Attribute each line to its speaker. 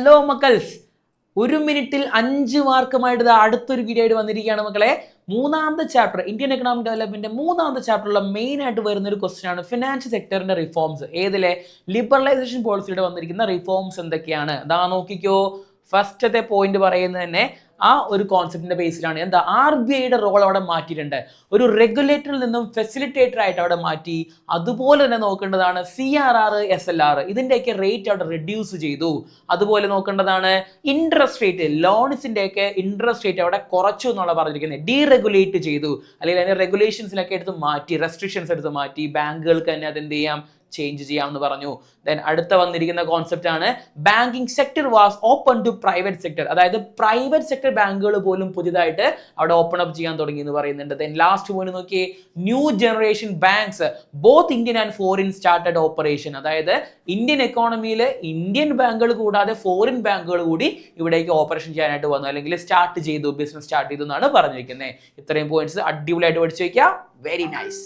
Speaker 1: Hello മക്കൾസ്, 1 മിനിറ്റിൽ 5 മാർക്കുമായിട്ട് അടുത്തൊരു video ആയിട്ട് വന്നിരിക്കുകയാണ് മക്കളെ. മൂന്നാമത്തെ ചാപ്റ്റർ ഇന്ത്യൻ എക്കണോമിക് ഡെവലപ്മെന്റ് മൂന്നാമത്തെ ചാപ്റ്ററിലുള്ള മെയിൻ ആയിട്ട് വരുന്ന ഒരു ക്വസ്റ്റ്യൻ ആണ് ഫിനാൻഷ്യൽ സെക്ടറിന്റെ റിഫോംസ്. ഏതിലെ ലിബറലൈസേഷൻ പോളിസിയുടെ വന്നിരിക്കുന്ന റിഫോംസ് എന്തൊക്കെയാണ്? അതാ നോക്കിക്കോ. ഫസ്റ്റത്തെ പോയിന്റ് പറയുന്നത് തന്നെ ആ ഒരു കോൺസെപ്റ്റിന്റെ ബേസിലാണ്. എന്താ, RBIയുടെ റോൾ അവിടെ മാറ്റിയിട്ടുണ്ട്. ഒരു റെഗുലേറ്ററിൽ നിന്നും ഫെസിലിറ്റേറ്റർ ആയിട്ട് അവിടെ മാറ്റി. അതുപോലെ തന്നെ നോക്കേണ്ടതാണ് CRR, SLR ഇതിന്റെയൊക്കെ റേറ്റ് അവിടെ റെഡ്യൂസ് ചെയ്തു. അതുപോലെ നോക്കേണ്ടതാണ് ഇൻട്രസ്റ്റ് റേറ്റ്, ലോൺസിന്റെ ഒക്കെ ഇൻട്രസ്റ്റ് റേറ്റ് അവിടെ കുറച്ചു എന്നുള്ള പറഞ്ഞിരിക്കുന്നത്. ഡീറെഗുലേറ്റ് ചെയ്തു, അല്ലെങ്കിൽ അതിന്റെ റെഗുലേഷൻസിലൊക്കെ എടുത്ത് മാറ്റി, റെസ്ട്രിക്ഷൻസ് എടുത്ത് മാറ്റി. ബാങ്കുകൾക്ക് തന്നെ അതെന്ത് ചെയ്യാം, ചേഞ്ച് ചെയ്യാമെന്ന് പറഞ്ഞു. ദെൻ അടുത്ത വന്നിരിക്കുന്ന കോൺസെപ്റ്റ് ആണ് banking sector was open to private sector. അതായത് പ്രൈവറ്റ് സെക്ടർ ബാങ്കുകൾ പോലും പുതിയതായിട്ട് അവിടെ ഓപ്പൺ അപ്പ് ചെയ്യാൻ തുടങ്ങി എന്ന് പറയുന്നുണ്ട്. ദെൻ ലാസ്റ്റ് പോയിന്റ് നോക്കിയേ, new generation banks both Indian and foreign started operation. അതായത് ഇന്ത്യൻ എക്കോണമിയിൽ ഇന്ത്യൻ ബാങ്കുകൾ കൂടാതെ ഫോറിൻ ബാങ്കുകൾ കൂടി ഇവിടേക്ക് ഓപ്പറേഷൻ ചെയ്യാനായിട്ട് വന്നു, അല്ലെങ്കിൽ സ്റ്റാർട്ട് ചെയ്തു, ബിസിനസ് സ്റ്റാർട്ട് ചെയ്തു എന്നാണ് പറഞ്ഞിരിക്കുന്നത്. ഇത്രയും പോയിന്റ്സ് അടിപൊളിയായിട്ട് പഠിച്ചു വയ്ക്കുക. Very nice.